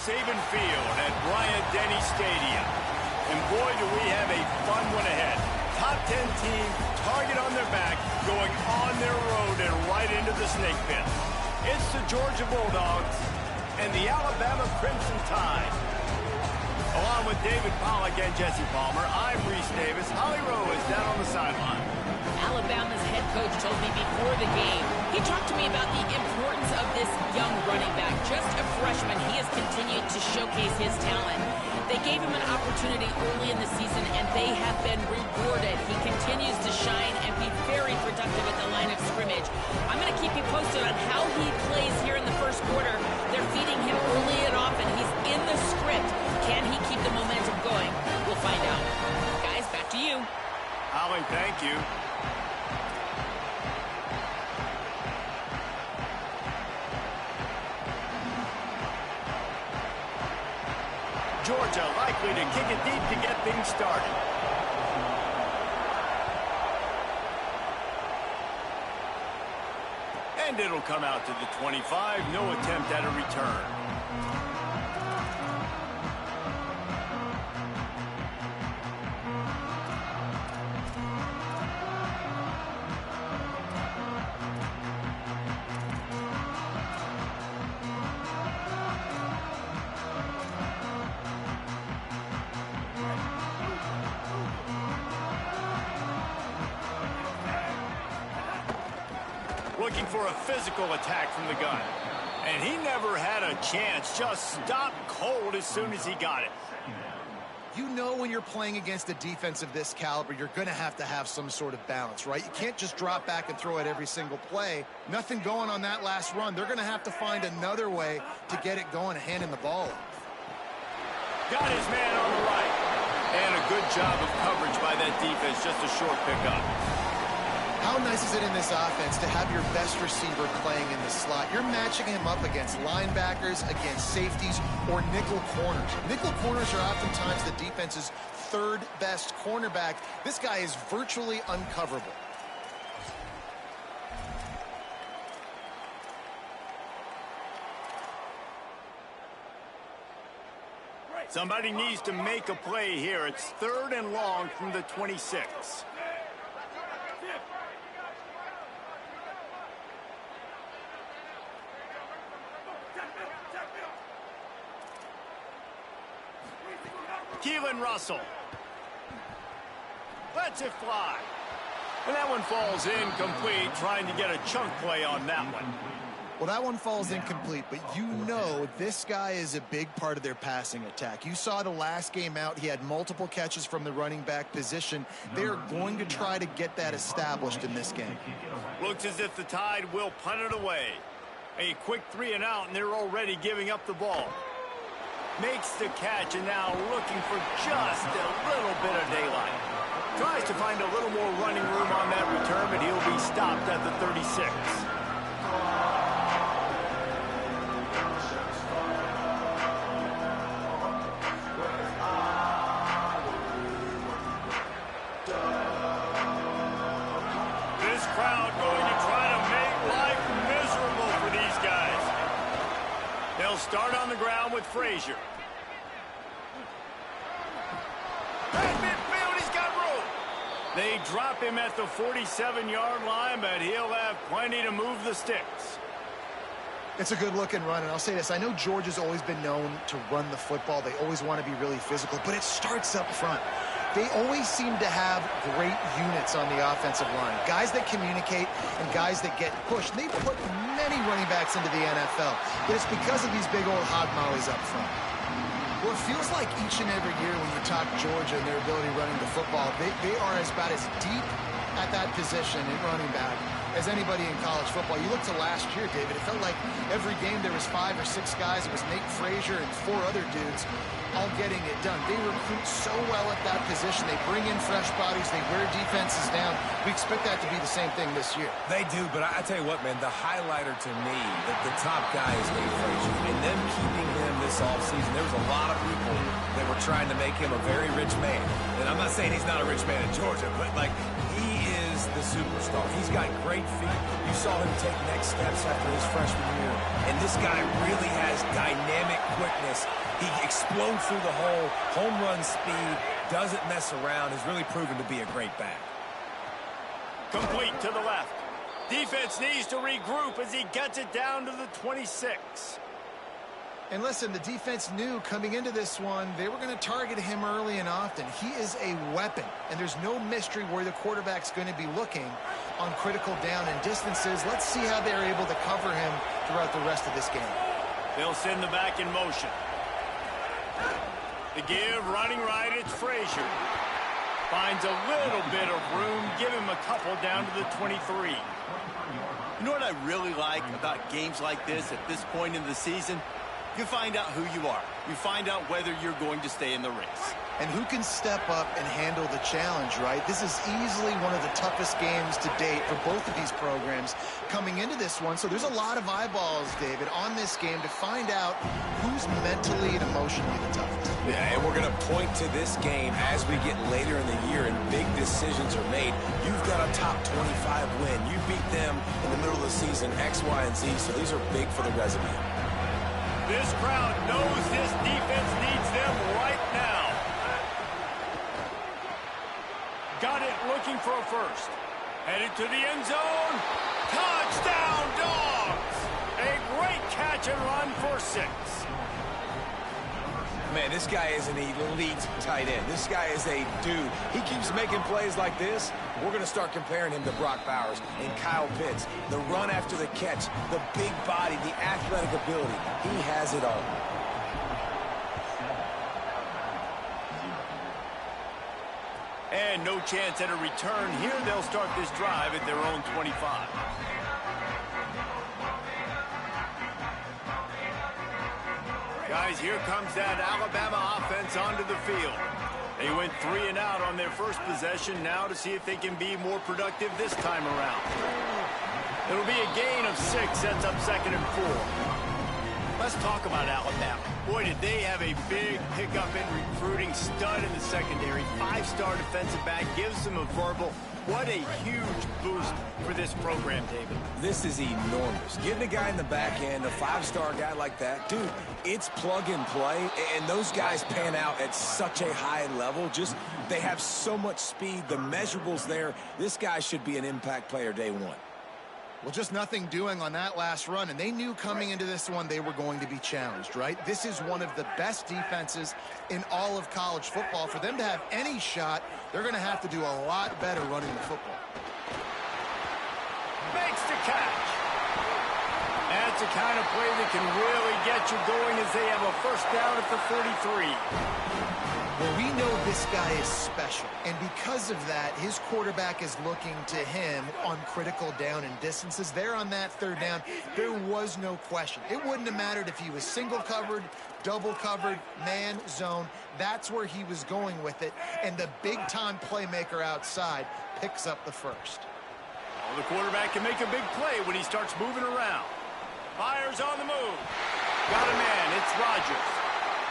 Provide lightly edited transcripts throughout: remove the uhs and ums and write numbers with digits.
Saban Field at Bryant-Denny Stadium. And boy, do we have a fun one ahead. Top 10 team, target on their back, going on their road and right into the snake pit. It's the Georgia Bulldogs and the Alabama Crimson Tide. Along with David Pollack and Jesse Palmer, I'm Reese Davis. Holly Rowe is down on the sideline. Alabama's head coach told me before the game, he talked to me about the importance of this young running back. Just a freshman, he has continued to showcase his talent. They gave him an opportunity early in the season, and they have been rewarded. He continues to shine and be very productive at the line of scrimmage. I'm going to keep you posted on how he plays here in the first quarter. They're feeding him early and often. He's in the script. Can he keep the momentum going? We'll find out. Guys, back to you. Holly, thank you. Georgia likely to kick it deep to get things started. And it'll come out to the 25. No attempt at a return. Looking for a physical attack from the gun. And he never had a chance. Just stopped cold as soon as he got it. You know when you're playing against a defense of this caliber, you're going to have some sort of balance, right? You can't just drop back and throw it every single play. Nothing going on that last run. They're going to have to find another way to get it going and handing the ball off. Got his man on the right. And a good job of coverage by that defense. Just a short pickup. How nice is it in this offense to have your best receiver playing in the slot? You're matching him up against linebackers, against safeties, or nickel corners. Nickel corners are oftentimes the defense's third best cornerback. This guy is virtually uncoverable. Somebody needs to make a play here. It's 3rd and long from the 26. Keelan Russell lets it fly. And that one falls incomplete, trying to get a chunk play on that one. Well, that one falls incomplete, but you know this guy is a big part of their passing attack. You saw the last game out, he had multiple catches from the running back position. They're going to try to get that established in this game. Looks as if the Tide will punt it away. A quick 3 and out, and they're already giving up the ball. Makes the catch, and now looking for just a little bit of daylight. Tries to find a little more running room on that return, but he'll be stopped at the 36. This crowd going to try to make life miserable for these guys. They'll start on the ground with Frazier. At midfield, he's got room. They drop him at the 47-yard line, but he'll have plenty to move the sticks. It's a good-looking run, and I'll say this. I know Georgia's always been known to run the football. They always want to be really physical, but it starts up front. They always seem to have great units on the offensive line. Guys that communicate and guys that get pushed. They put many running backs into the NFL, but it's because of these big old hog mollies up front. Well, it feels like each and every year when you talk Georgia and their ability running the football, they are about as deep at that position in running back as anybody in college football. You look to last year, David, it felt like every game there was 5 or 6 guys. It was Nate Frazier and 4 other dudes all getting it done. They recruit so well at that position. They bring in fresh bodies. They wear defenses down. We expect that to be the same thing this year. They do, but I tell you what, man, the highlighter to me, the top guy is Nate Frazier. And them keeping him this offseason, there was a lot of people that were trying to make him a very rich man. And I'm not saying he's not a rich man in Georgia, but, like, he is is the superstar. He's got great feet. You saw him take next steps after his freshman year. And this guy really has dynamic quickness. He explodes through the hole, home run speed, doesn't mess around, has really proven to be a great back. Complete to the left. Defense needs to regroup as he gets it down to the 26. And listen, the defense knew coming into this one, they were going to target him early and often. He is a weapon, and there's no mystery where the quarterback's going to be looking on critical down and distances. Let's see how they're able to cover him throughout the rest of this game. They'll send the back in motion. The give, running right, it's Frazier. Finds a little bit of room, give him a couple down to the 23. You know what I really like about games like this at this point in the season? You find out who you are. You find out whether you're going to stay in the race. And who can step up and handle the challenge, right? This is easily one of the toughest games to date for both of these programs coming into this one. So there's a lot of eyeballs, David, on this game to find out who's mentally and emotionally the toughest. Yeah, and we're going to point to this game as we get later in the year and big decisions are made. You've got a top 25 win. You beat them in the middle of the season, X, Y, and Z, so these are big for the resume. This crowd knows this defense needs them right now. Got it, looking for a first. Headed to the end zone. Touchdown, Dogs! A great catch and run for 6. Man, this guy is an elite tight end. This guy is a dude. He keeps making plays like this. We're going to start comparing him to Brock Bowers and Kyle Pitts. The run after the catch, the big body, the athletic ability. He has it all. And no chance at a return. Here they'll start this drive at their own 25. Guys, here comes that Alabama offense onto the field. They went 3 and out on their first possession. Now to see if they can be more productive this time around. It'll be a gain of 6, sets up 2nd and 4. Let's talk about Alabama. Boy, did they have a big pickup in recruiting. Stud in the secondary. 5-star defensive back. Gives them a verbal. What a huge boost for this program, David. This is enormous. Getting a guy in the back end, a 5-star guy like that, dude, it's plug and play, and those guys pan out at such a high level. Just, they have so much speed. The measurables there. This guy should be an impact player day one. Well, just nothing doing on that last run, and they knew coming into this one they were going to be challenged, right? This is one of the best defenses in all of college football. For them to have any shot, they're going to have to do a lot better running the football. Makes the catch. That's the kind of play that can really get you going as they have a first down at the 33. Well, we know this guy is special, and because of that, his quarterback is looking to him on critical down and distances. There on that 3rd down, there was no question. It wouldn't have mattered if he was single covered, double covered, man, zone. That's where he was going with it, and the big-time playmaker outside picks up the first. Well, the quarterback can make a big play when he starts moving around. Fires on the move. Got a man, it's Rodgers.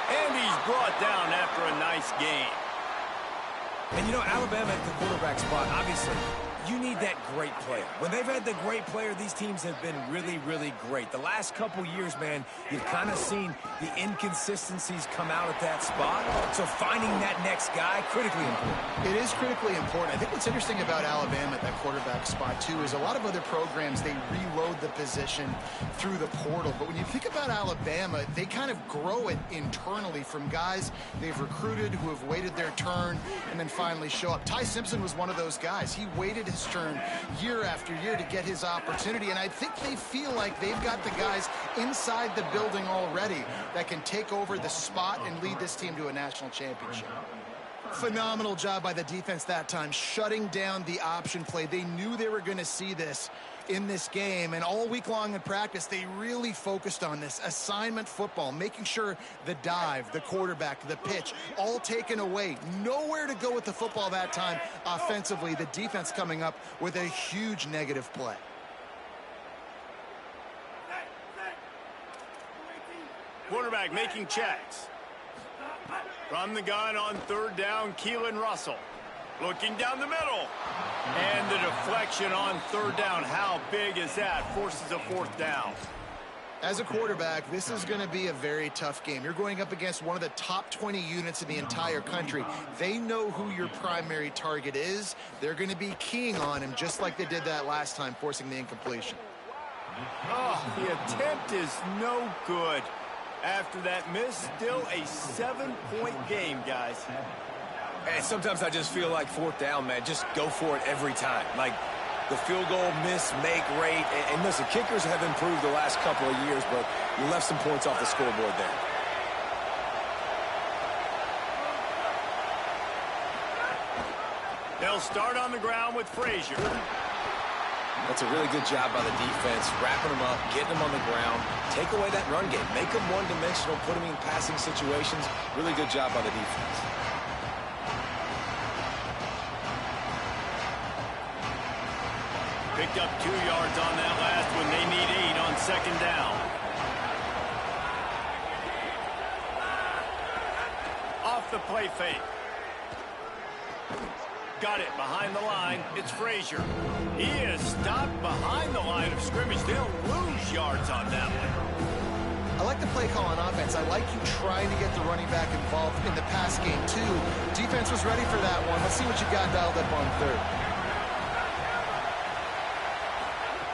And he's brought down after a nice game. And, you know, Alabama at the quarterback spot, obviously, you need that great player. When they've had the great player, these teams have been really, really great. The last couple years, man, you've kind of seen the inconsistencies come out at that spot. So finding that next guy, critically important. It is critically important. I think what's interesting about Alabama at that quarterback spot, too, is a lot of other programs, they reload the position through the portal. But when you think about Alabama, they kind of grow it internally from guys they've recruited who have waited their turn and then finally show up. Ty Simpson was one of those guys. He waited his turn year after year to get his opportunity, and I think they feel like they've got the guys inside the building already that can take over the spot and lead this team to a national championship. Phenomenal job by the defense that time, shutting down the option play. They knew they were going to see this in this game, and all week long in practice, they really focused on this assignment football, making sure the dive, the quarterback, the pitch, all taken away. Nowhere to go with the football that time offensively. The defense coming up with a huge negative play. Quarterback making checks. From the gun on 3rd down, Keelan Russell. Looking down the middle. And the deflection on third down. How big is that? Forces a fourth down. As a quarterback, this is going to be a very tough game. You're going up against one of the top 20 units in the entire country. They know who your primary target is. They're going to be keying on him just like they did that last time, forcing the incompletion. Oh, the attempt is no good. After that miss, still a 7-point game, guys. And sometimes I just feel like fourth down, man, just go for it every time. Like the field goal miss, make rate. And listen, kickers have improved the last couple of years, but you left some points off the scoreboard there. They'll start on the ground with Frazier. That's a really good job by the defense, wrapping them up, getting them on the ground, take away that run game, make them one-dimensional, put them in passing situations. Really good job by the defense. Picked up 2 yards on that last one. They need 8 on second down. Off the play fake. Got it behind the line. It's Frazier. He is stopped behind the line of scrimmage. They'll lose yards on that one. I like the play call on offense. I like you trying to get the running back involved in the pass game, too. Defense was ready for that one. Let's see what you got dialed up on third.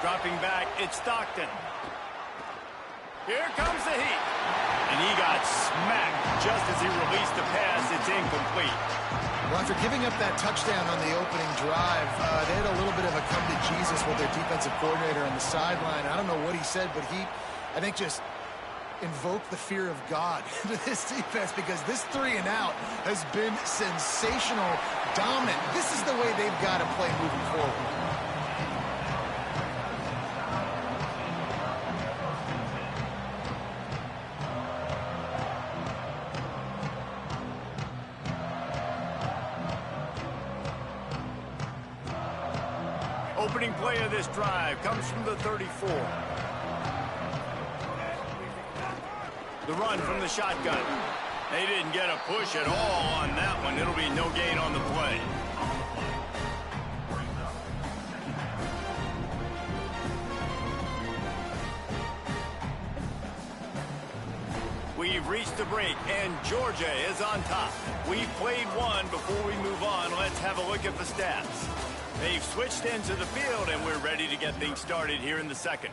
Dropping back, it's Stockton. Here comes the heat. And he got smacked just as he released the pass. It's incomplete. Well, after giving up that touchdown on the opening drive, they had a little bit of a come to Jesus with their defensive coordinator on the sideline. I don't know what he said, but he, I think, just invoked the fear of God into this defense because this 3 and out has been sensational, dominant. This is the way they've got to play moving forward. Opening play of this drive comes from the 34. The run from the shotgun. They didn't get a push at all on that one. It'll be no gain on the play. We've reached the break, and Georgia is on top. We've played one. Before we move on, let's have a look at the stats. They've switched into the field, and we're ready to get things started here in the second.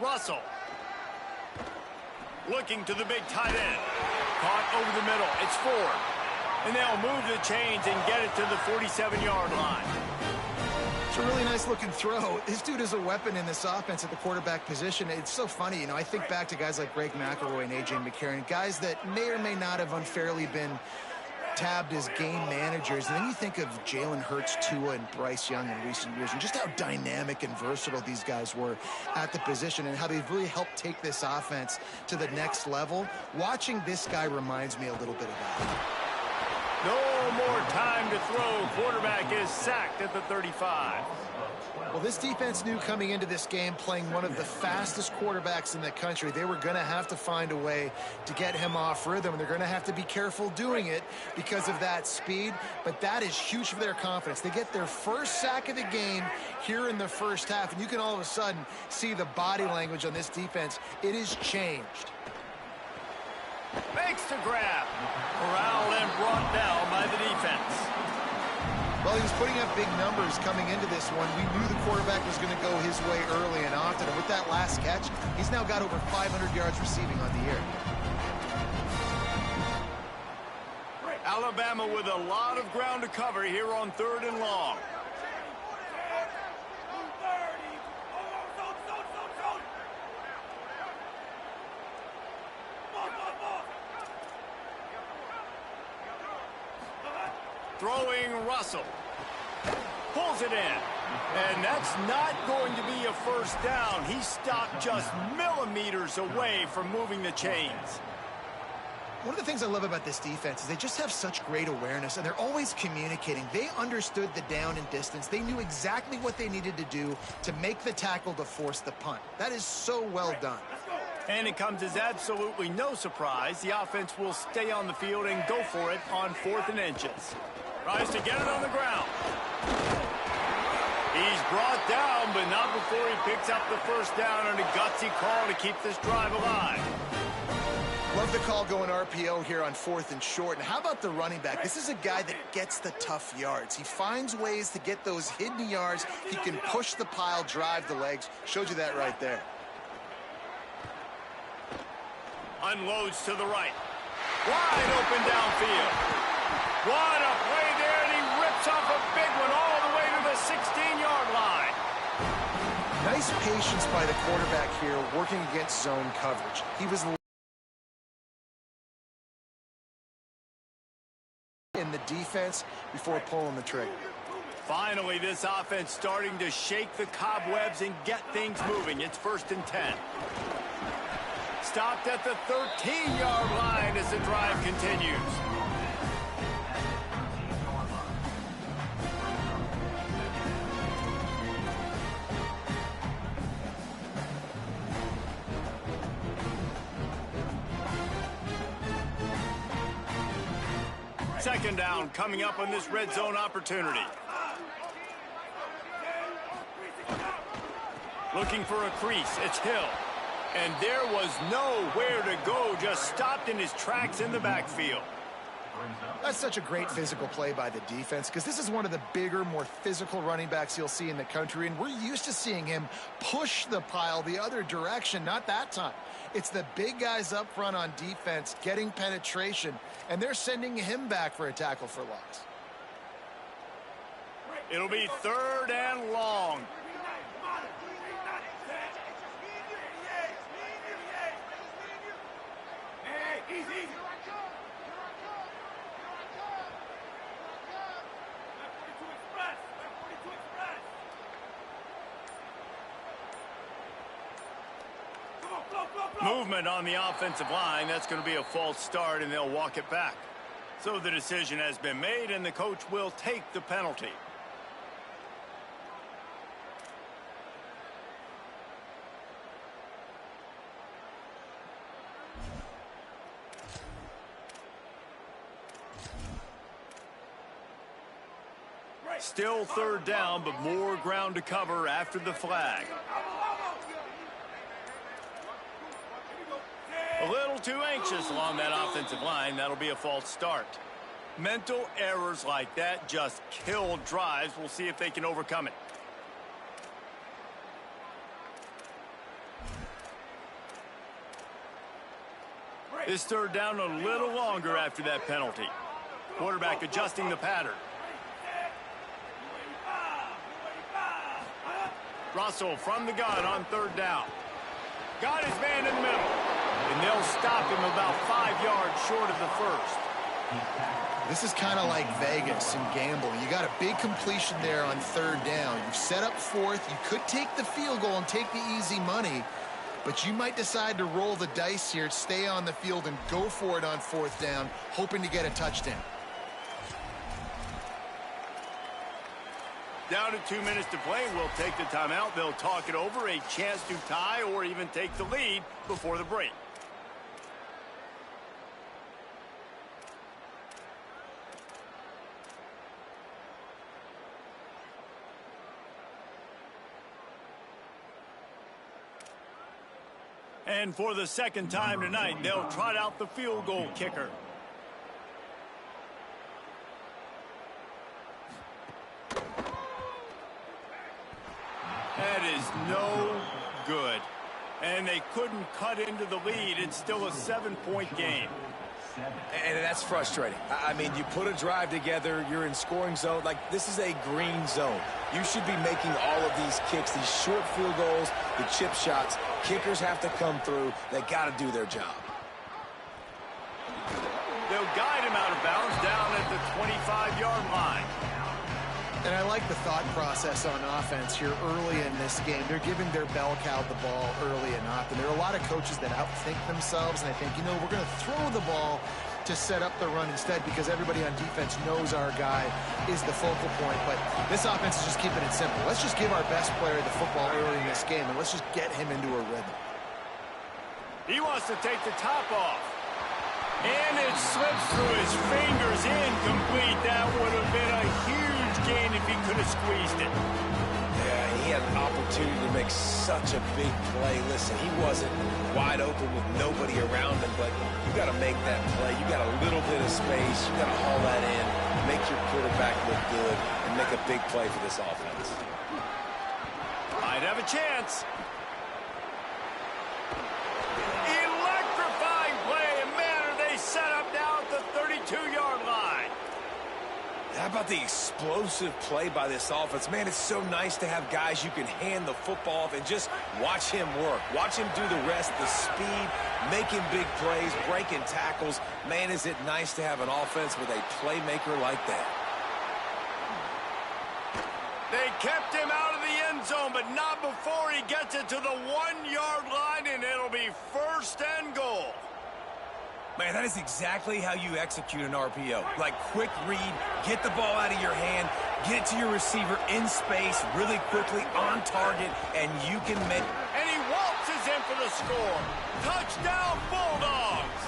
Russell. Looking to the big tight end. Caught over the middle. It's Ford. And they'll move the chains and get it to the 47-yard line. It's a really nice-looking throw. This dude is a weapon in this offense at the quarterback position. It's so funny, you know, I think back to guys like Greg McElroy and A.J. McCarron, guys that may or may not have unfairly been tabbed as game managers. And then you think of Jalen Hurts, Tua, and Bryce Young in recent years, and just how dynamic and versatile these guys were at the position and how they've really helped take this offense to the next level. Watching this guy reminds me a little bit of that. No more time to throw. Quarterback is sacked at the 35. Well, this defense knew coming into this game, playing one of the fastest quarterbacks in the country, they were going to have to find a way to get him off rhythm, and they're going to have to be careful doing it because of that speed, but that is huge for their confidence. They get their first sack of the game here in the first half, and you can all of a sudden see the body language on this defense. It has changed. Makes the grab. Corralled and brought down by the defense. Well, he was putting up big numbers coming into this one. We knew the quarterback was going to go his way early and often. And with that last catch, he's now got over 500 yards receiving on the year. Alabama with a lot of ground to cover here on 3rd and long. Throwing Russell. Pulls it in. And that's not going to be a first down. He stopped just millimeters away from moving the chains. One of the things I love about this defense is they just have such great awareness, and they're always communicating. They understood the down and distance. They knew exactly what they needed to do to make the tackle to force the punt. That is so well done. And it comes as absolutely no surprise. The offense will stay on the field and go for it on 4th and inches. Tries to get it on the ground. He's brought down, but not before he picks up the first down on a gutsy call to keep this drive alive. Love the call going RPO here on 4th and short. And how about the running back? This is a guy that gets the tough yards. He finds ways to get those hidden yards. He can push the pile, drive the legs. Showed you that right there. Unloads to the right. Wide open downfield. What a play there, and he rips off a big one all the way to the 16-yard line. Nice patience by the quarterback here working against zone coverage. He was in the defense before pulling the trigger. Finally, this offense starting to shake the cobwebs and get things moving. It's 1st and 10. Stopped at the 13-yard line as the drive continues. Second down coming up on this red zone opportunity. Looking for a crease. It's Hill. And there was nowhere to go, just stopped in his tracks in the backfield. That's such a great physical play by the defense, because this is one of the bigger, more physical running backs you'll see in the country, and we're used to seeing him push the pile the other direction. Not that time. It's the big guys up front on defense getting penetration, and they're sending him back for a tackle for loss. It'll be 3rd and long. Movement on the offensive line. That's going to be a false start, and they'll walk it back. So the decision has been made, and the coach will take the penalty. Still 3rd down, but more ground to cover after the flag. A little too anxious along that offensive line. That'll be a false start. Mental errors like that just kill drives. We'll see if they can overcome it. This 3rd down a little longer after that penalty. Quarterback adjusting the pattern. Russell from the gun on 3rd down. Got his man in the middle. And they'll stop him about 5 yards short of the first. This is kind of like Vegas and gambling. You got a big completion there on 3rd down. You've set up 4th. You could take the field goal and take the easy money, but you might decide to roll the dice here, stay on the field, and go for it on 4th down, hoping to get a touchdown. Down to 2 minutes to play. We'll take the timeout. They'll talk it over. A chance to tie or even take the lead before the break. And for the second time tonight, they'll trot out the field goal kicker. That is no good. And they couldn't cut into the lead. It's still a 7-point game. And that's frustrating. I mean, you put a drive together, you're in scoring zone. Like, this is a green zone. You should be making all of these kicks, these short field goals, the chip shots. Kickers have to come through. They got to do their job. They'll guide him out of bounds down at the 25-yard line. And I like the thought process on offense here early in this game. They're giving their bell cow the ball early and often. There are a lot of coaches that outthink themselves, and I think, you know, we're going to throw the ball to set up the run instead because everybody on defense knows our guy is the focal point. But this offense is just keeping it simple. Let's just give our best player the football early in this game, and let's just get him into a rhythm. He wants to take the top off. And it slips through his fingers, incomplete. That would have been a huge gain if he could have squeezed it. Yeah, he had an opportunity to make such a big play. Listen, he wasn't wide open with nobody around him, but you got to make that play. You got a little bit of space. You got to haul that in, make your quarterback look good, and make a big play for this offense. Might have a chance. Set up now at the 32-yard line. How about the explosive play by this offense? Man, it's so nice to have guys you can hand the football off and just watch him work. Watch him do the rest, the speed, making big plays, breaking tackles. Man, is it nice to have an offense with a playmaker like that. They kept him out of the end zone, but not before he gets it to the 1-yard line, and it'll be 1st and goal. Man, that is exactly how you execute an RPO. Like, quick read, get the ball out of your hand, get it to your receiver in space really quickly, on target, and you can make... And he waltzes in for the score. Touchdown, Bulldogs!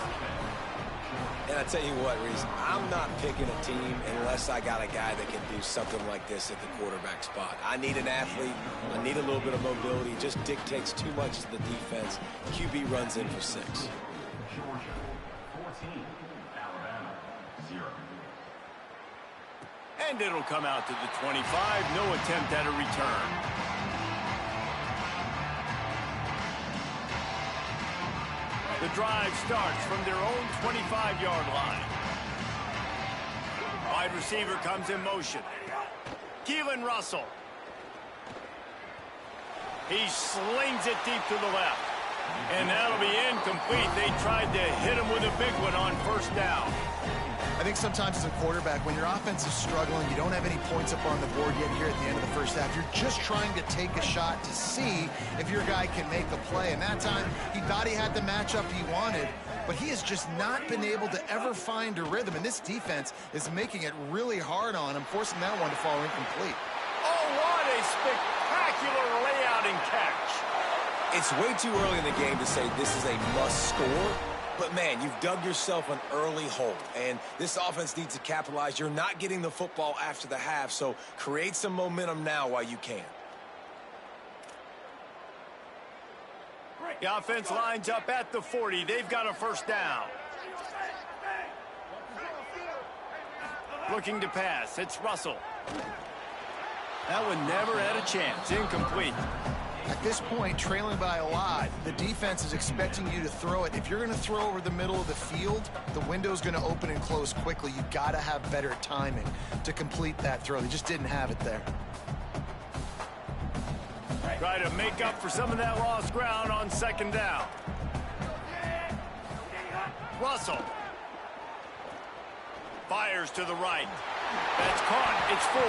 And I tell you what, Reese, I'm not picking a team unless I got a guy that can do something like this at the quarterback spot. I need an athlete. I need a little bit of mobility. Just dictates too much to the defense. QB runs in for 6. And it'll come out to the 25. No attempt at a return. The drive starts from their own 25-yard line. Wide receiver comes in motion. Keelan Russell. He slings it deep to the left. And that'll be incomplete. They tried to hit him with a big one on 1st down. I think sometimes as a quarterback, when your offense is struggling, you don't have any points up on the board yet here at the end of the 1st half. You're just trying to take a shot to see if your guy can make a play. And that time, he thought he had the matchup he wanted, but he has just not been able to ever find a rhythm. And this defense is making it really hard on him, forcing that one to fall incomplete. Oh, what a spectacular layout and catch. It's way too early in the game to say this is a must score. But, man, you've dug yourself an early hole, and this offense needs to capitalize. You're not getting the football after the half, so create some momentum now while you can. The offense lines up at the 40. They've got a 1st down. Looking to pass. It's Russell. That one never had a chance. Incomplete. At this point, trailing by a lot, the defense is expecting you to throw it. If you're going to throw over the middle of the field, the window's going to open and close quickly. You've got to have better timing to complete that throw. They just didn't have it there. Try to make up for some of that lost ground on 2nd down. Russell. Fires to the right. That's caught. It's 4.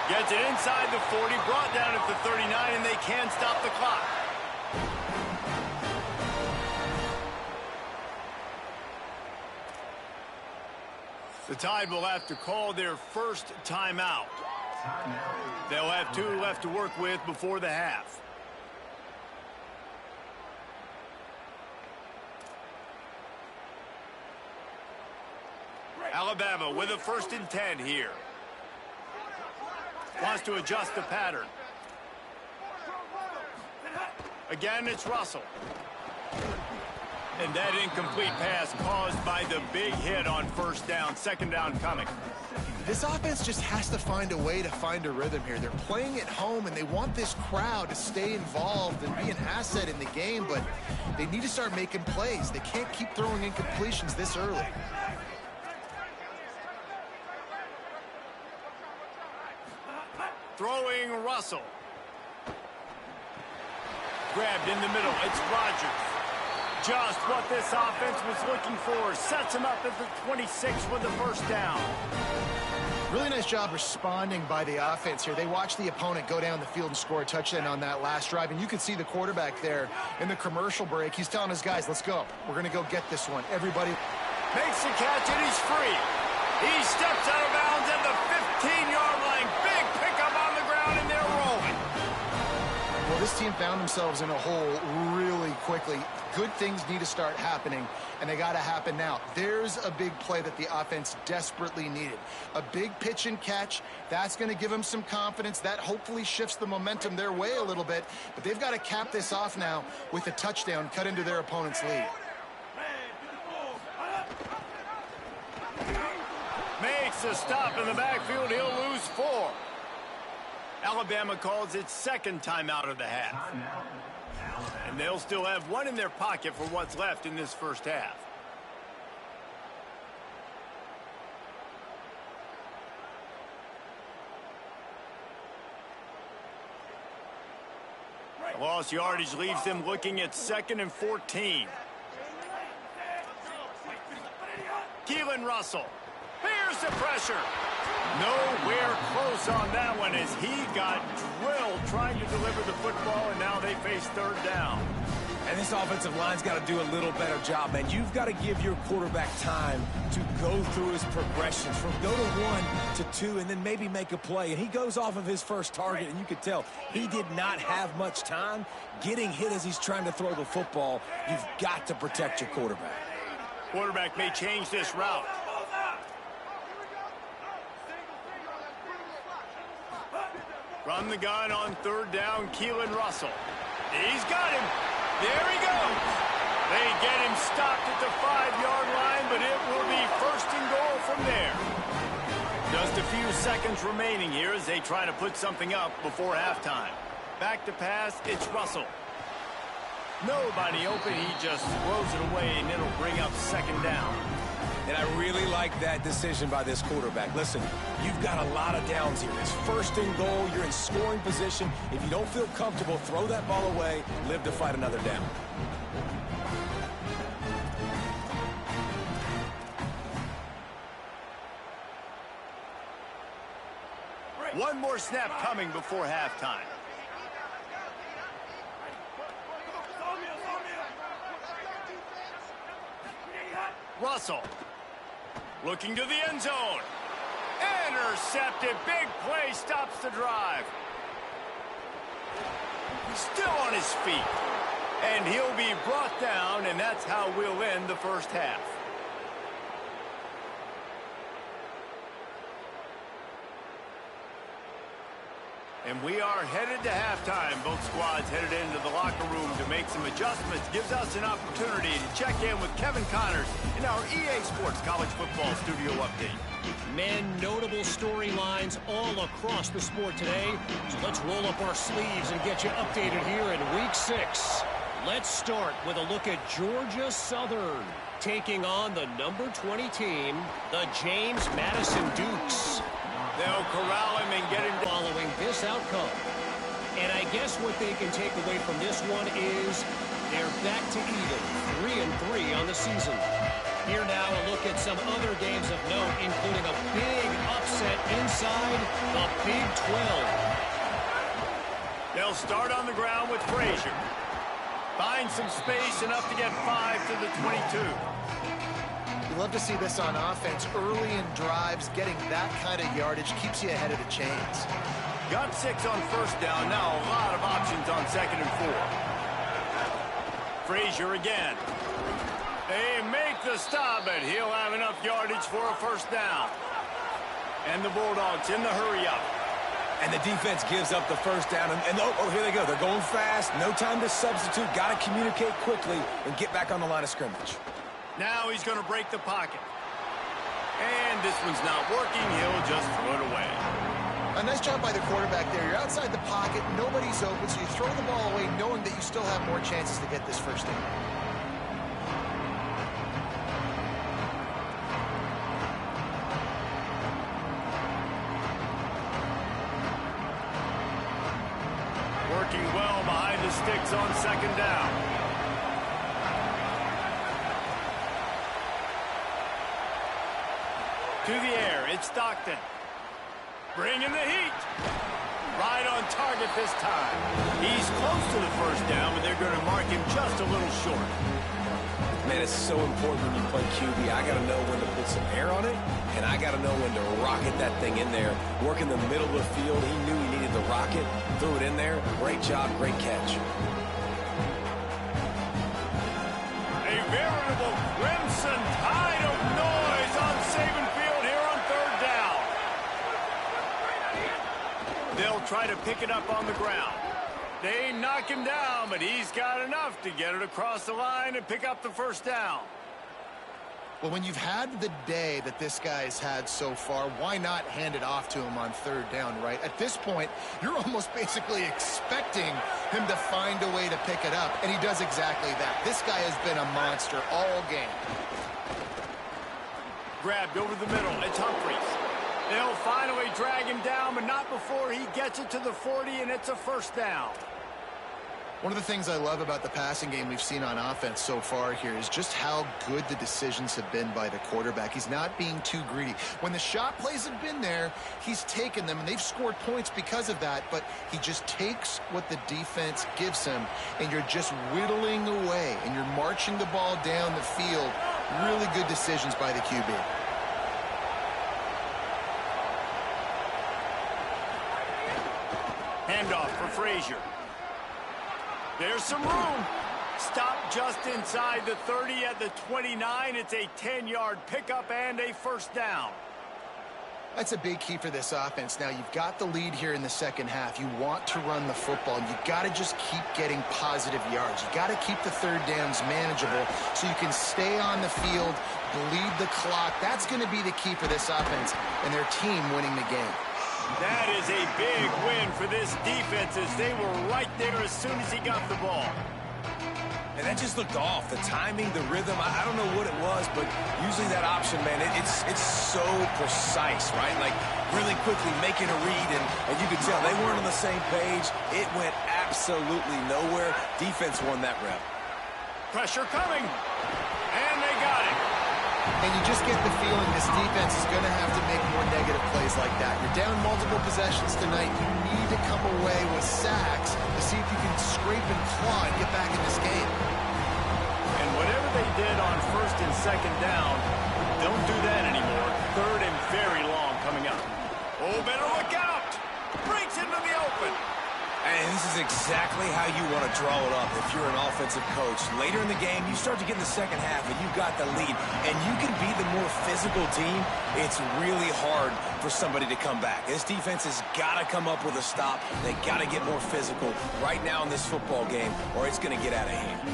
Gets it inside the 40, brought down at the 39, and they can't stop the clock. The Tide will have to call their 1st timeout. They'll have 2 left to work with before the half. Alabama with a 1st and 10 here. Wants to adjust the pattern. Again, it's Russell. And that incomplete pass caused by the big hit on 1st down. 2nd down coming. This offense just has to find a way to find a rhythm here. They're playing at home, and they want this crowd to stay involved and be an asset in the game, but they need to start making plays. They can't keep throwing incompletions this early. Throwing Russell. Grabbed in the middle. It's Rodgers. Just what this offense was looking for. Sets him up at the 26 with the 1st down. Really nice job responding by the offense here. They watched the opponent go down the field and score a touchdown on that last drive, and you can see the quarterback there in the commercial break. He's telling his guys, let's go. We're going to go get this one. Everybody makes the catch, and he's free. He steps out of bounds at the 15-yard line. Big pickup on the ground, and they're rolling. Well, this team found themselves in a hole really quickly. Good things need to start happening, and they got to happen now. There's a big play that the offense desperately needed. A big pitch and catch. That's going to give them some confidence. That hopefully shifts the momentum their way a little bit, but they've got to cap this off now with a touchdown cut into their opponent's lead. Makes a stop in the backfield. He'll lose 4. Alabama calls its second timeout of the half. And they'll still have one in their pocket for what's left in this first half. Lost yardage leaves them looking at 2nd and 14. Keelan Russell. Here's the pressure. Nowhere close on that one as he got drilled trying to deliver the football, and now they face 3rd down. And this offensive line's got to do a little better job, man. You've got to give your quarterback time to go through his progressions from go to 1 to 2 and then maybe make a play. And he goes off of his first target, and you could tell he did not have much time getting hit as he's trying to throw the football. You've got to protect your quarterback. Quarterback may change this route. From the gun on 3rd down, Keelan Russell. He's got him. There he goes. They get him stopped at the 5-yard line, but it will be 1st and goal from there. Just a few seconds remaining here as they try to put something up before halftime. Back to pass, it's Russell. Nobody open, he just throws it away, and it'll bring up 2nd down. And I really like that decision by this quarterback. Listen, you've got a lot of downs here. It's 1st and goal. You're in scoring position. If you don't feel comfortable, throw that ball away. Live to fight another down. One more snap coming before halftime. Russell. Looking to the end zone. Intercepted. Big play stops the drive. He's still on his feet. And he'll be brought down, and that's how we'll end the first half. And we are headed to halftime. Both squads headed into the locker room to make some adjustments. Gives us an opportunity to check in with Kevin Connors in our EA Sports College Football Studio Update. Men, notable storylines all across the sport today. So let's roll up our sleeves and get you updated here in Week 6. Let's start with a look at Georgia Southern taking on the number 20 team, the James Madison Dukes. They'll corral him and get him following this outcome. And I guess what they can take away from this one is they're back to even, 3-3 on the season. Here now a look at some other games of note, including a big upset inside the Big 12. They'll start on the ground with Frazier. Find some space, enough to get 5 to the 22. You love to see this on offense. Early in drives, getting that kind of yardage keeps you ahead of the chains. Got 6 on 1st down. Now a lot of options on 2nd and 4. Frazier again. They make the stop, but he'll have enough yardage for a 1st down. And the Bulldogs in the hurry up. And the defense gives up the 1st down. And oh, here they go. They're going fast. No time to substitute. Got to communicate quickly and get back on the line of scrimmage. Now he's going to break the pocket. And this one's not working. He'll just throw it away. A nice job by the quarterback there. You're outside the pocket. Nobody's open, so you throw the ball away knowing that you still have more chances to get this 1st down. Working well behind the sticks on 2nd down. To the air, it's Stockton. Bringing the heat. Right on target this time. He's close to the first down, but they're going to mark him just a little short. Man, it's so important when you play QB. I got to know when to put some air on it, and I got to know when to rocket that thing in there. Work in the middle of the field. He knew he needed the rocket. Threw it in there. Great job, great catch. A veritable crimson tide of noise on Saban Field here on third down. They'll try to pick it up on the ground. They knock him down, but he's got enough to get it across the line and pick up the first down. Well, when you've had the day that this guy's had so far, why not hand it off to him on third down, right? At this point, you're almost basically expecting him to find a way to pick it up, and he does exactly that. This guy has been a monster all game. Grabbed over the middle. It's Humphries. They'll finally drag him down, but not before he gets it to the 40, and it's a first down. One of the things I love about the passing game we've seen on offense so far here is just how good the decisions have been by the quarterback. He's not being too greedy. When the shot plays have been there, he's taken them, and they've scored points because of that, but he just takes what the defense gives him, and you're just whittling away, and you're marching the ball down the field. Really good decisions by the QB. Handoff for Frazier. There's some room. Stop just inside the 30 at the 29. It's a 10-yard pickup and a first down. That's a big key for this offense. Now, you've got the lead here in the second half. You want to run the football. You've got to just keep getting positive yards. You've got to keep the third downs manageable so you can stay on the field, bleed the clock. That's going to be the key for this offense and their team winning the game. That is a big win for this defense as they were right there as soon as he got the ball. And that just looked off. The timing, the rhythm, I don't know what it was, but usually that option, man, it's so precise, right? Like really quickly making a read, and you could tell they weren't on the same page. It went absolutely nowhere. Defense won that rep. Pressure coming, and they got it. And you just get the feeling this defense is going to have to make more negative plays like that. You're down multiple possessions tonight. You need to come away with sacks to see if you can scrape and claw and get back in this game. And whatever they did on first and second down, don't do that anymore. Third and very long coming up. Oh, better look out. Breaks into the open. And this is exactly how you want to draw it up if you're an offensive coach. Later in the game, you start to get in the second half, and you've got the lead, and you can be the more physical team. It's really hard for somebody to come back. This defense has got to come up with a stop. They got to get more physical right now in this football game, or it's going to get out of hand.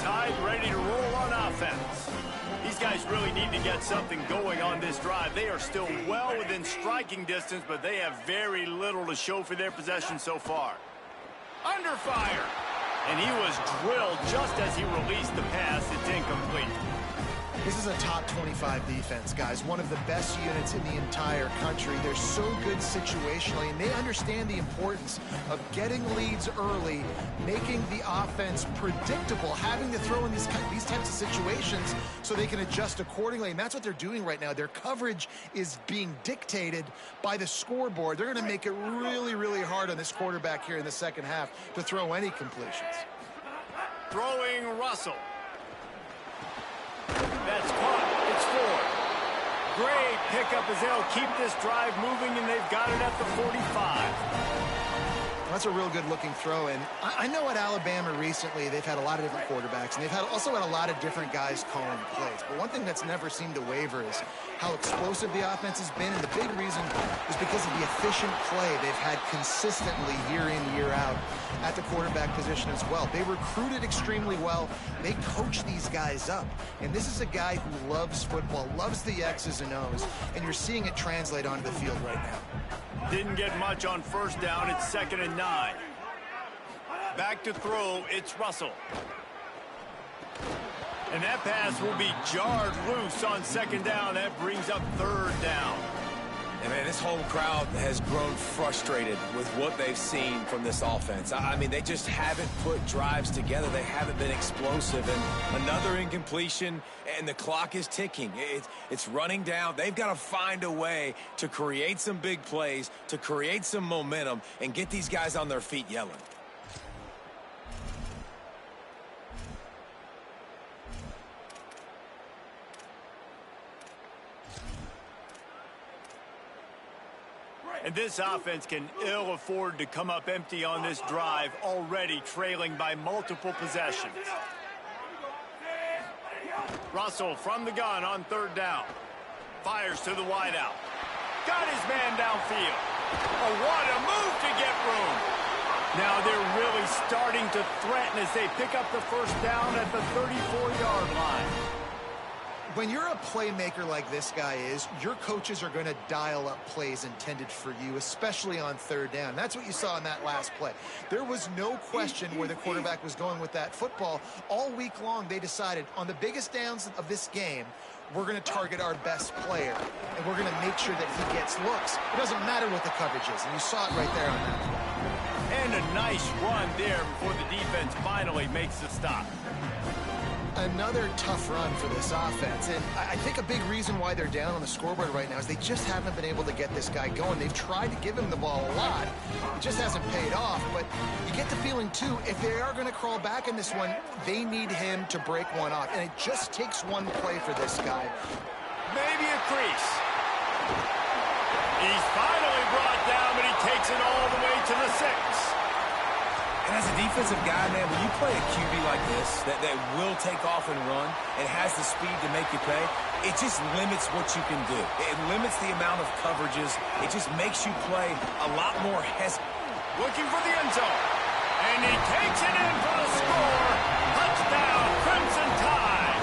Tide ready to roll on offense. These guys really need to get something going on this drive. They are still well within striking distance, but they have very little to show for their possession so far. Under fire. And he was drilled just as he released the pass. It's incomplete. This is a top 25 defense, guys. One of the best units in the entire country. They're so good situationally, and they understand the importance of getting leads early, making the offense predictable, having to throw in these types of situations so they can adjust accordingly. And that's what they're doing right now. Their coverage is being dictated by the scoreboard. They're going to make it really, really hard on this quarterback here in the second half to throw any completions. Throwing Russell. That's caught. It's 4. Great pickup as they'll keep this drive moving, and they've got it at the 45. That's a real good-looking throw, and I know at Alabama recently they've had a lot of different quarterbacks, and they've also had a lot of different guys calling plays. But one thing that's never seemed to waver is how explosive the offense has been, and the big reason is because of the efficient play they've had consistently year in, year out at the quarterback position as well. They recruited extremely well. They coach these guys up, and this is a guy who loves football, loves the X's and O's, and you're seeing it translate onto the field right now. Didn't get much on first down. It's 2nd and 9. Back to throw. It's Russell. And that pass will be jarred loose on 2nd down. That brings up 3rd down. And, man, this whole crowd has grown frustrated with what they've seen from this offense. I mean, they just haven't put drives together. They haven't been explosive. And another incompletion, and the clock is ticking. It's running down. They've got to find a way to create some big plays, to create some momentum, and get these guys on their feet yelling. And this offense can ill afford to come up empty on this drive, already trailing by multiple possessions. Russell from the gun on third down. Fires to the wideout. Got his man downfield. Oh, what a move to get room. Now they're really starting to threaten as they pick up the first down at the 34-yard line. When you're a playmaker like this guy is, your coaches are going to dial up plays intended for you, especially on third down. That's what you saw in that last play. There was no question where the quarterback was going with that football. All week long, they decided on the biggest downs of this game, we're going to target our best player, and we're going to make sure that he gets looks. It doesn't matter what the coverage is, and you saw it right there on that play. And a nice run there before the defense finally makes the stop. Another tough run for this offense, and I think a big reason why they're down on the scoreboard right now is they just haven't been able to get this guy going. They've tried to give him the ball a lot. It just hasn't paid off, but you get the feeling, too, if they are going to crawl back in this one, they need him to break one off, and it just takes one play for this guy. Maybe a crease. He's finally brought down, but he takes it all the way to the 6. And as a defensive guy, man, when you play a QB like this that will take off and run and has the speed to make you pay, it just limits what you can do. It limits the amount of coverages. It just makes you play a lot more hesitant. Looking for the end zone. And he takes it in for the score. Touchdown, Crimson Tide.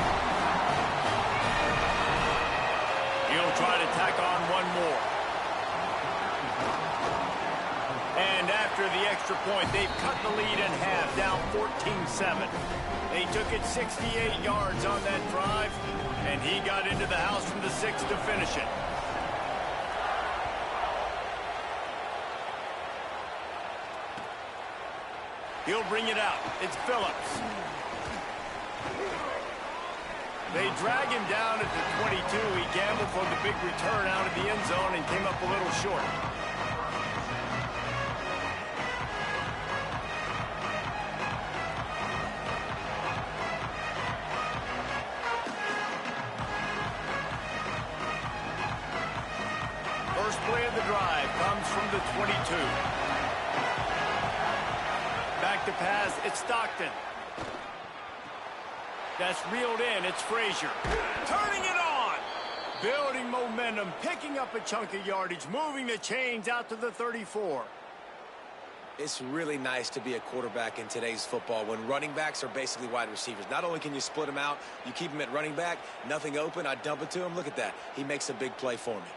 He'll try to tack on one more. And after the extra point, they've cut the lead in half, down 14-7. They took it 68 yards on that drive, and he got into the house from the 6 to finish it. He'll bring it out. It's Phillips. They drag him down at the 22. He gambled for the big return out of the end zone and came up a little short. First play of the drive comes from the 22. Back to pass, it's Stockton. That's reeled in, it's Frazier. Turning it on! Building momentum, picking up a chunk of yardage, moving the chains out to the 34. It's really nice to be a quarterback in today's football when running backs are basically wide receivers. Not only can you split them out, you keep them at running back, nothing open, I dump it to him. Look at that. He makes a big play for me.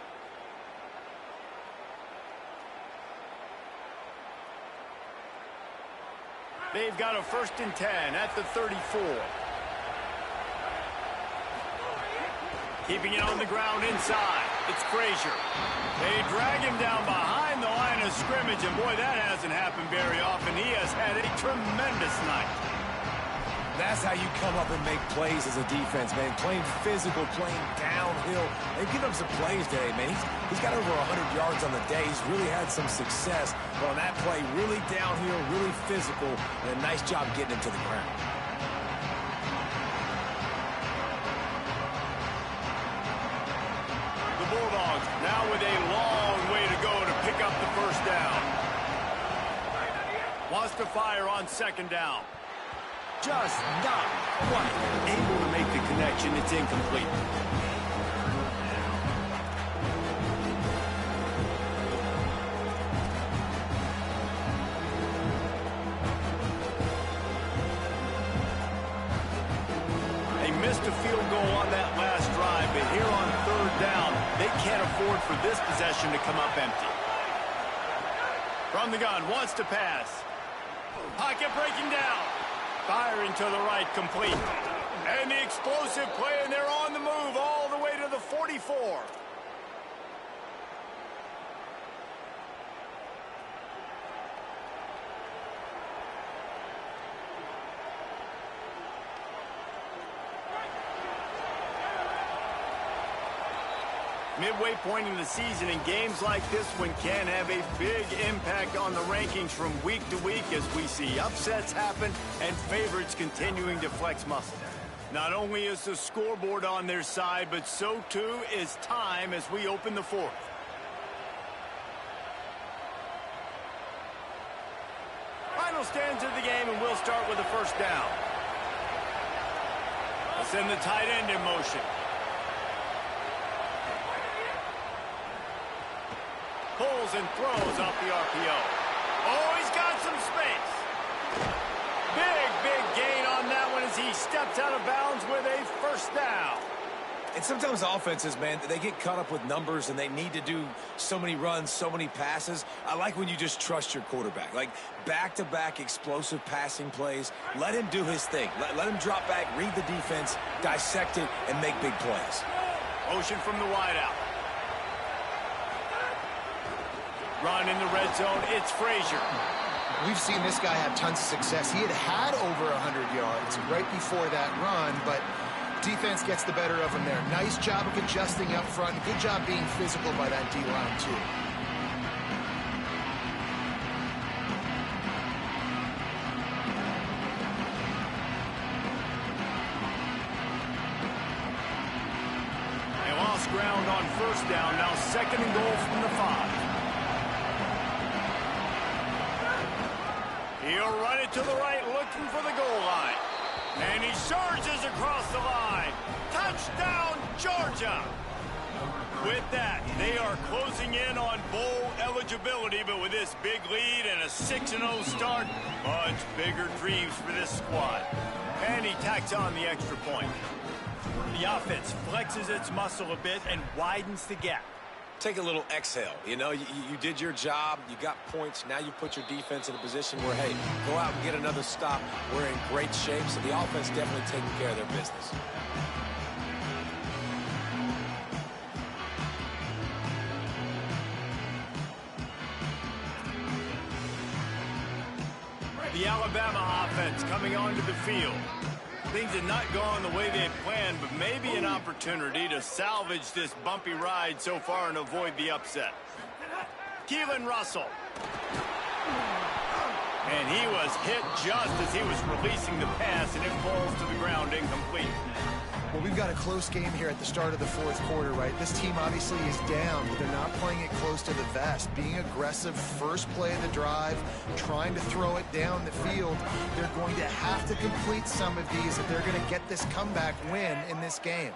They've got a 1st and 10 at the 34. Keeping it on the ground inside. It's Frazier. They drag him down behind the line of scrimmage, and boy, that hasn't happened very often. He has had a tremendous night. That's how you come up and make plays as a defense, man. Playing physical, playing downhill. They've given him some plays today, man. He's got over 100 yards on the day. He's really had some success. But on that play, really downhill, really physical, and a nice job getting him to the ground. The Bulldogs now with a long way to go to pick up the first down. Wants to fire on 2nd down. Just not quite able to make the connection. It's incomplete. They missed a field goal on that last drive, but here on 3rd down, they can't afford for this possession to come up empty. From the gun, wants to pass. Pocket breaking down. Firing to the right, complete. And the explosive play, and they're on the move all the way to the 44. Midway point in the season, and games like this one can have a big impact on the rankings from week to week as we see upsets happen and favorites continuing to flex muscle. Not only is the scoreboard on their side, but so too is time as we open the fourth. Final stands of the game, and we'll start with a first down. We'll send the tight end in motion. Pulls and throws off the RPO. Oh, he's got some space. Big gain on that one as he steps out of bounds with a first down. And sometimes offenses, man, they get caught up with numbers and they need to do so many runs, so many passes. I like when you just trust your quarterback. Like back-to-back explosive passing plays. Let him do his thing. Let him drop back, read the defense, dissect it, and make big plays. Motion from the wideout. Run in the red zone. It's Frazier. We've seen this guy have tons of success. He had over 100 yards right before that run, but defense gets the better of him there. Nice job of adjusting up front. Good job being physical by that D-line, too. They lost ground on first down. Now second and goal from the 5. He'll run it to the right, looking for the goal line. And he surges across the line. Touchdown, Georgia! With that, they are closing in on bowl eligibility, but with this big lead and a 6-0 start, much bigger dreams for this squad. And he tacks on the extra point. The offense flexes its muscle a bit and widens the gap. Take a little exhale. You know, you did your job. You got points. Now you put your defense in a position where, hey, go out and get another stop. We're in great shape, so the offense definitely taking care of their business. The Alabama offense coming onto the field. Things have not gone the way they had planned, but maybe an opportunity to salvage this bumpy ride so far and avoid the upset. Keelan Russell. And he was hit just as he was releasing the pass, and it falls to the ground incomplete. Well, we've got a close game here at the start of the fourth quarter, right? This team obviously is down, but they're not playing it close to the vest. Being aggressive, first play of the drive, trying to throw it down the field. They're going to have to complete some of these if they're going to get this comeback win in this game.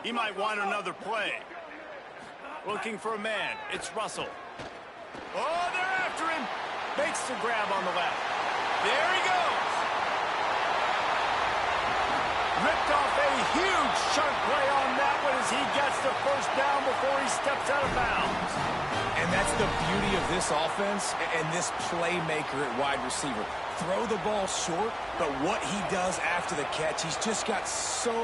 He might want another play. Looking for a man. It's Russell. Oh, they're after him. Makes the grab on the left. There he goes. Ripped off a huge chunk play on that one as he gets the first down before he steps out of bounds. And that's the beauty of this offense and this playmaker at wide receiver. Throw the ball short, but what he does after the catch, he's just got so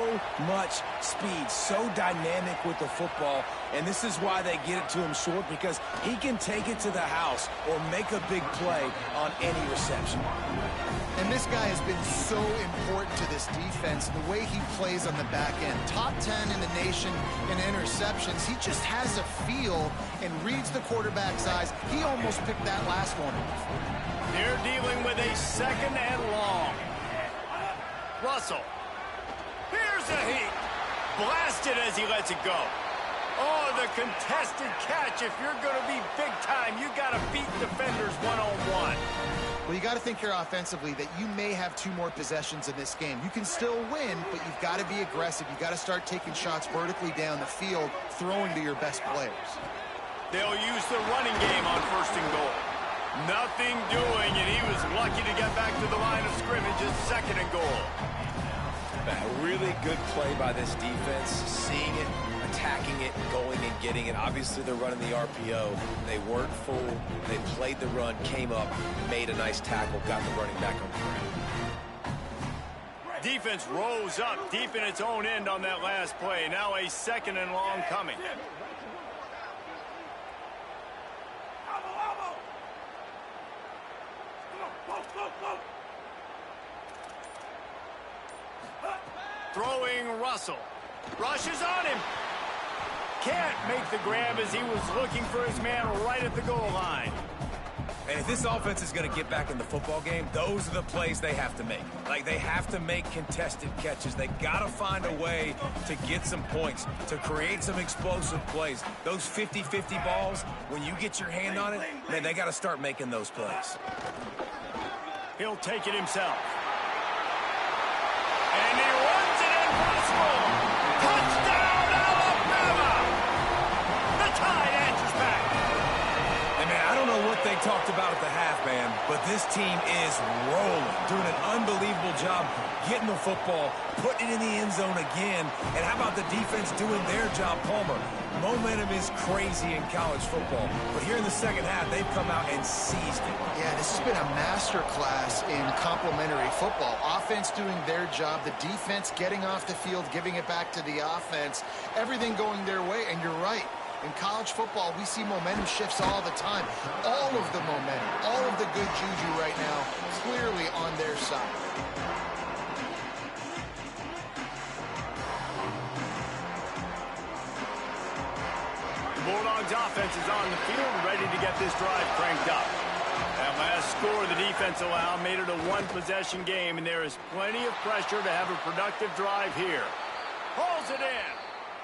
much speed, so dynamic with the football, and this is why they get it to him short, because he can take it to the house or make a big play on any reception. And this guy has been so important to this defense, the way he plays on the back end. Top 10 in the nation in interceptions. He just has a feel and reads the quarterback's eyes. He almost picked that last one off. They're dealing with a second and long. Russell. Here's a heat. Blasted as he lets it go. Oh, the contested catch. If you're going to be big time, you got to beat defenders one-on-one. Well, you got to think here offensively that you may have 2 more possessions in this game. You can still win, but you've got to be aggressive. You've got to start taking shots vertically down the field, throwing to your best players. They'll use the running game on first and goal. Nothing doing, and he was lucky to get back to the line of scrimmage at second and goal. A really good play by this defense, seeing it, attacking it, going and getting it. Obviously, they're running the RPO. They weren't full. They played the run, came up, made a nice tackle, got the running back on the ground. Defense rose up deep in its own end on that last play. Now a second and long coming. Throwing Russell. Rushes on him. Can't make the grab as he was looking for his man right at the goal line. And if this offense is going to get back in the football game, those are the plays they have to make. Like, they have to make contested catches. They got to find a way to get some points, to create some explosive plays. Those 50-50 balls, when you get your hand on it, man, they got to start making those plays. He'll take it himself. And he runs it in for a score. Touchdown, Alabama! The Tide answers back. Hey, man, I don't know what they talked about at the half, man, but this team is rolling, doing an unbelievable job getting the football, putting it in the end zone again. And how about the defense doing their job, Palmer? Momentum is crazy in college football, but here in the second half, they've come out and seized it. Yeah, this has been a master class in complementary football. Offense doing their job, the defense getting off the field, giving it back to the offense, everything going their way, and you're right. In college football, we see momentum shifts all the time. All of the momentum, all of the good juju right now, clearly on their side. The Bulldogs offense is on the field, ready to get this drive cranked up. That last score the defense allowed made it a one-possession game, and there is plenty of pressure to have a productive drive here. Hauls it in.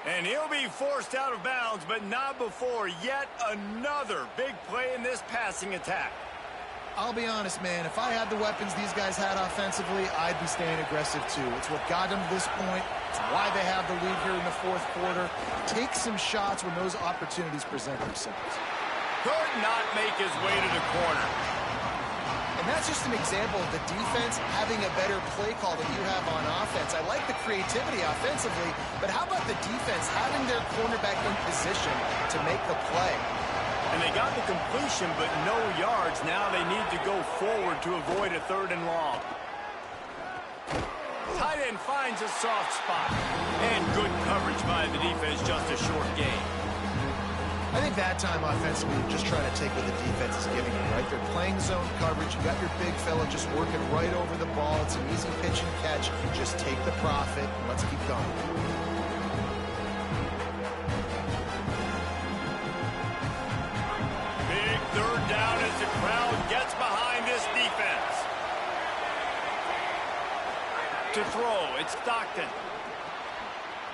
And he'll be forced out of bounds, but not before yet another big play in this passing attack. I'll be honest, man, if I had the weapons these guys had offensively, I'd be staying aggressive too. It's what got them to this point. It's why they have the lead here in the fourth quarter. Take some shots when those opportunities present themselves. Could not make his way to the corner. And that's just an example of the defense having a better play call than you have on offense. I like the creativity offensively, but how about the defense having their cornerback in position to make the play? And they got the completion, but no yards. Now they need to go forward to avoid a 3rd and long. Tight end finds a soft spot. And good coverage by the defense, just a short gain. I think that time offensively, you're just trying to take what the defense is giving you, right? They're playing zone coverage. You got your big fella just working right over the ball. It's an easy pitch and catch. Just take the profit. Let's keep going. Big 3rd down as the crowd gets behind this defense. To throw, it's Stockton.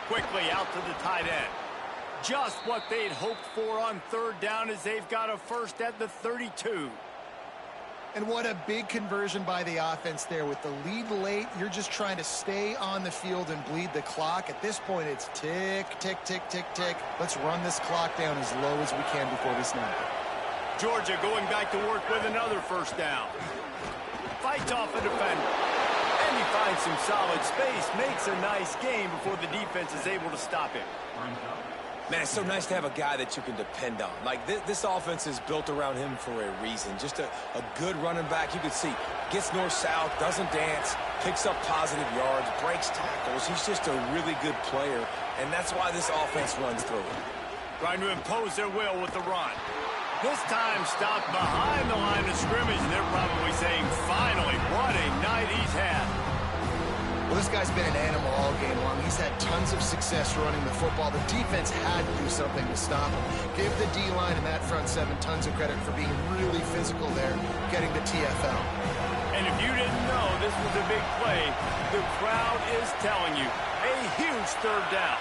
Quickly out to the tight end. Just what they'd hoped for on 3rd down as they've got a first at the 32. And what a big conversion by the offense there. With the lead late, you're just trying to stay on the field and bleed the clock. At this point, it's tick, tick, tick, tick, tick. Let's run this clock down as low as we can before we snap it. Georgia going back to work with another first down. Fights off a defender. And he finds some solid space. Makes a nice game before the defense is able to stop him. Man, it's so nice to have a guy that you can depend on. Like, this offense is built around him for a reason. Just a good running back. You can see, gets north-south, doesn't dance, picks up positive yards, breaks tackles. He's just a really good player, and that's why this offense runs through it. Trying to impose their will with the run. This time stopped behind the line of scrimmage, and they're probably saying, finally, what a night he's had. Well, this guy's been an animal all game long. He's had tons of success running the football. The defense had to do something to stop him. Give the D-line and that front seven tons of credit for being really physical there, getting the TFL. And if you didn't know this was a big play, the crowd is telling you, a huge 3rd down.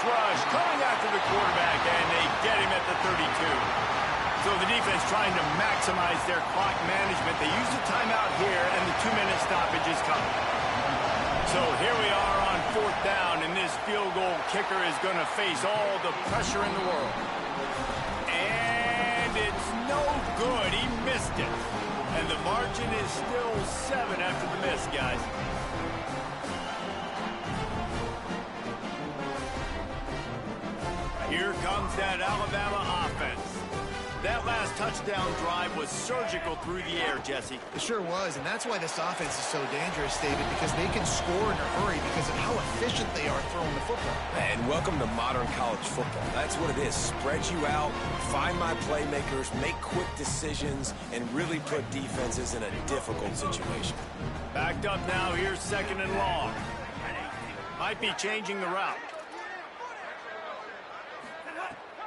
Rush coming after the quarterback, and they get him at the 32. So the defense trying to maximize their clock management. They use the timeout here, and the 2-minute stoppage is coming. So here we are on 4th down, and this field goal kicker is going to face all the pressure in the world. And it's no good. He missed it. And the margin is still 7 after the miss, guys. Here comes that Alabama offense. That last touchdown drive was surgical through the air, Jesse. It sure was, and that's why this offense is so dangerous, David, because they can score in a hurry because of how efficient they are throwing the football. And welcome to modern college football. That's what it is. Spread you out, find my playmakers, make quick decisions, and really put defenses in a difficult situation. Backed up now, here's 2nd and long. Might be changing the route.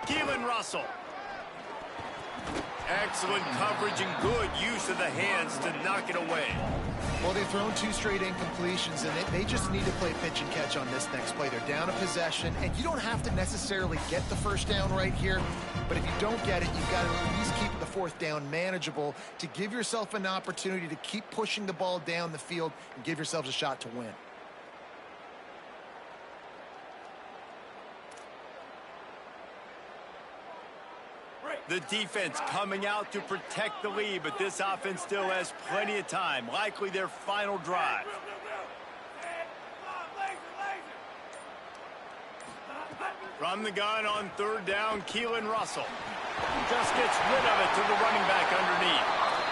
Keelan Russell. Excellent coverage and good use of the hands to knock it away. Well, they've thrown 2 straight incompletions, and they just need to play pitch and catch on this next play. They're down a possession, and you don't have to necessarily get the first down right here, but if you don't get it, you've got to at least keep the 4th down manageable to give yourself an opportunity to keep pushing the ball down the field and give yourselves a shot to win. The defense coming out to protect the lead, but this offense still has plenty of time. Likely their final drive. From the gun on 3rd down, Keelan Russell. Just gets rid of it to the running back underneath.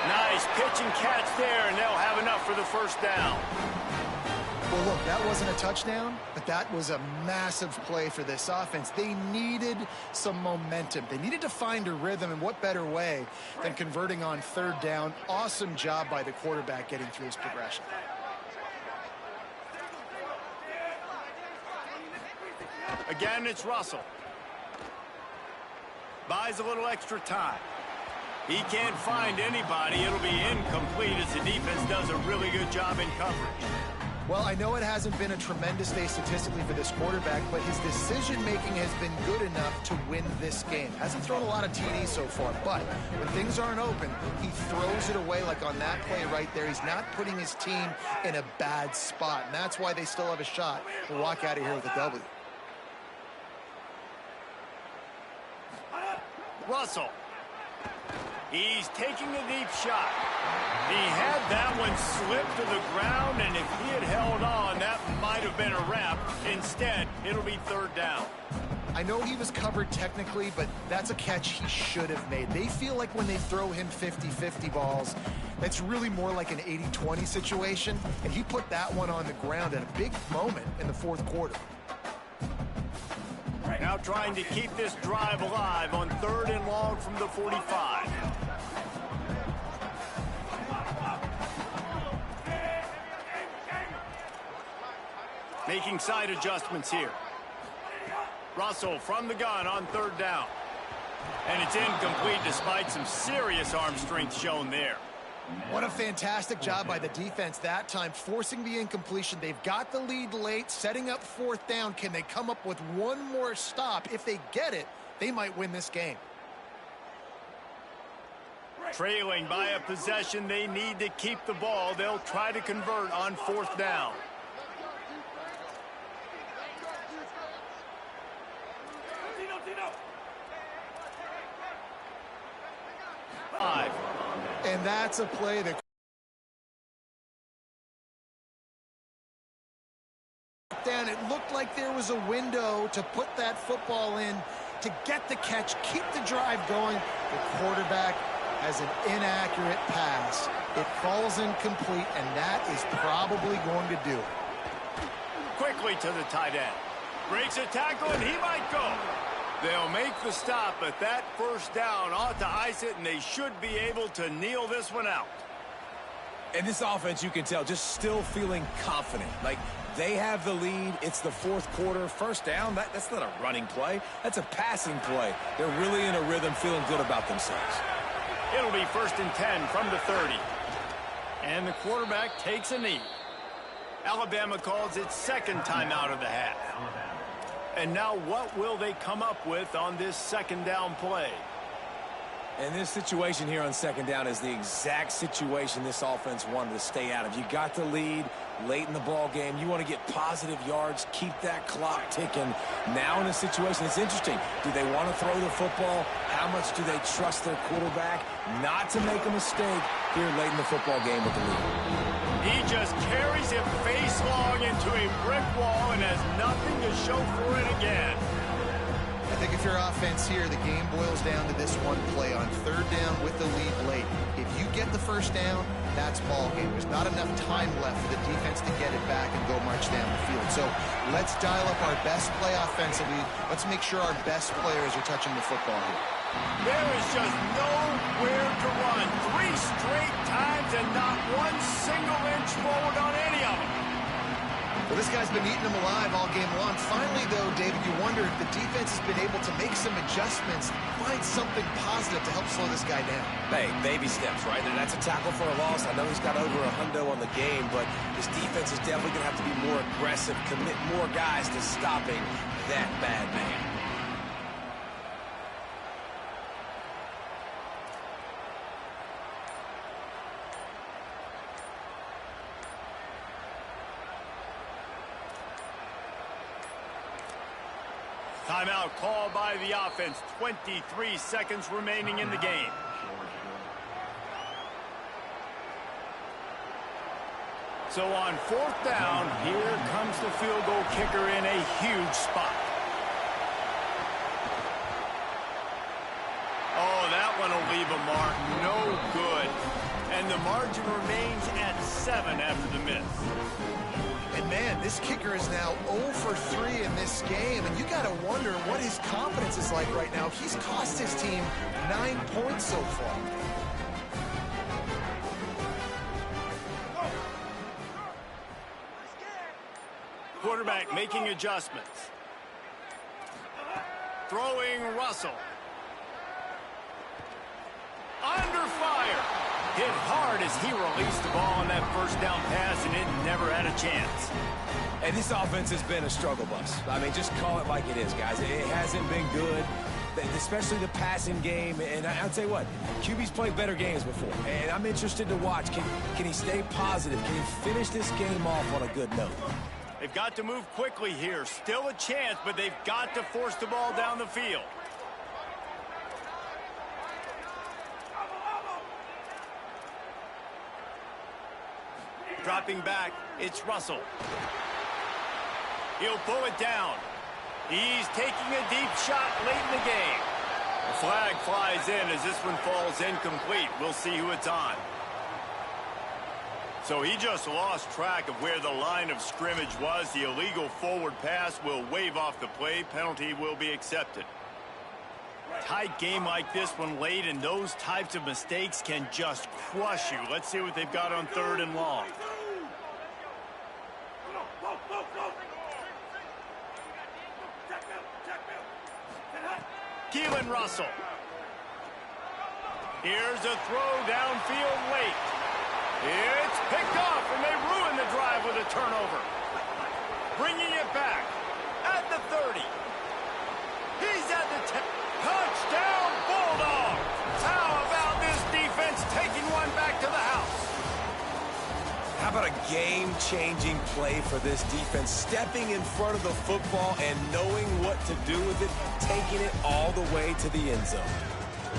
Nice pitch and catch there, and they'll have enough for the 1st down. Well, look, that wasn't a touchdown, but that was a massive play for this offense. They needed some momentum. They needed to find a rhythm, and what better way than converting on 3rd down. Awesome job by the quarterback getting through his progression. Again, it's Russell. Buys a little extra time. He can't find anybody. It'll be incomplete as the defense does a really good job in coverage. Well, I know it hasn't been a tremendous day statistically for this quarterback, but his decision-making has been good enough to win this game. Hasn't thrown a lot of TDs so far, but when things aren't open, he throws it away like on that play right there. He's not putting his team in a bad spot, and that's why they still have a shot to walk out of here with a W. Russell. He's taking a deep shot. He had that one slip to the ground, and if he had held on, that might have been a wrap. Instead, it'll be 3rd down. I know he was covered technically, but that's a catch he should have made. They feel like when they throw him 50-50 balls, that's really more like an 80-20 situation, and he put that one on the ground at a big moment in the 4th quarter. Now trying to keep this drive alive on 3rd and long from the 45. Making side adjustments here. Russell from the gun on 3rd down. And it's incomplete despite some serious arm strength shown there. What a fantastic job by the defense that time, forcing the incompletion. They've got the lead late, setting up 4th down. Can they come up with one more stop? If they get it, they might win this game. Trailing by a possession, they need to keep the ball. They'll try to convert on 4th down. And that's a play that down. It looked like there was a window to put that football in to get the catch, keep the drive going. The quarterback has an inaccurate pass. It falls incomplete, and that is probably going to do it. Quickly to the tight end. Breaks a tackle, and he might go. They'll make the stop, but that 1st down ought to ice it, and they should be able to kneel this one out. And this offense, you can tell, just still feeling confident. Like, they have the lead. It's the 4th quarter. 1st down, that's not a running play. That's a passing play. They're really in a rhythm, feeling good about themselves. It'll be 1st and 10 from the 30. And the quarterback takes a knee. Alabama calls its 2nd timeout of the half. And now what will they come up with on this 2nd down play? And this situation here on 2nd down is the exact situation this offense wanted to stay out of. You got the lead late in the ball game. You want to get positive yards, keep that clock ticking. Now in a situation, it's interesting. Do they want to throw the football? How much do they trust their quarterback not to make a mistake here late in the football game with the lead? He just carries it face long into a brick wall and has nothing to show for it again. I think if you're offense here, the game boils down to this one play on third down with the lead late. If you get the first down, that's ball game. There's not enough time left for the defense to get it back and go march down the field. So let's dial up our best play offensively. Let's make sure our best players are touching the football here. There is just nowhere to run. 3 straight times and not one single inch forward on any of them. Well, this guy's been eating them alive all game long. Finally, though, David, you wonder if the defense has been able to make some adjustments, find something positive to help slow this guy down. Hey, baby steps, right? And that's a tackle for a loss. I know he's got over a hundo on the game, but this defense is definitely going to have to be more aggressive, commit more guys to stopping that bad man. Timeout called by the offense. 23 seconds remaining in the game. So on 4th down, here comes the field goal kicker in a huge spot. Oh, that one will leave a mark. No good. And the margin remains at 7 after the miss. And, man, this kicker is now 0 for 3 in this game, and you got to wonder what his confidence is like right now. He's cost his team 9 points so far. Quarterback making adjustments. Throwing Russell. Under fire. Hit hard as he released the ball on that first down pass, and it never had a chance. And this offense has been a struggle bus. I mean, just call it like it is, guys. It hasn't been good, especially the passing game. And I'll tell you what, QB's played better games before. And I'm interested to watch. Can he stay positive? Can he finish this game off on a good note? They've got to move quickly here. Still a chance, but they've got to force the ball down the field. Dropping back, it's Russell. He'll pull it down. He's taking a deep shot late in the game. The flag flies in as this one falls incomplete. We'll see who it's on. So he just lost track of where the line of scrimmage was. The illegal forward pass will wave off the play. Penalty will be accepted. Tight game like this one late, and those types of mistakes can just crush you. Let's see what they've got on 3rd and long. Keelan Russell. Here's a throw downfield late. It's picked off, and they ruin the drive with a turnover. Bringing it back at the 30. He's at the 10. Touchdown, Bulldogs! How about this defense taking one back to the house? How about a game-changing play for this defense? Stepping in front of the football and knowing what to do with it, taking it all the way to the end zone.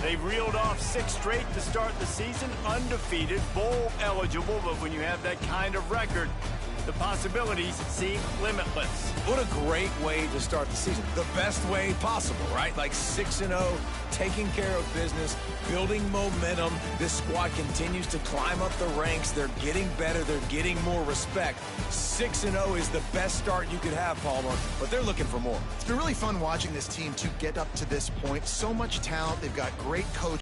They've reeled off 6 straight to start the season, undefeated, bowl eligible, but when you have that kind of record, the possibilities seem limitless. What a great way to start the season. The best way possible, right? Like 6-0, taking care of business, building momentum. This squad continues to climb up the ranks. They're getting better. They're getting more respect. 6-0 is the best start you could have, Palmer, but they're looking for more. It's been really fun watching this team to get up to this point. So much talent. They've got great coaches.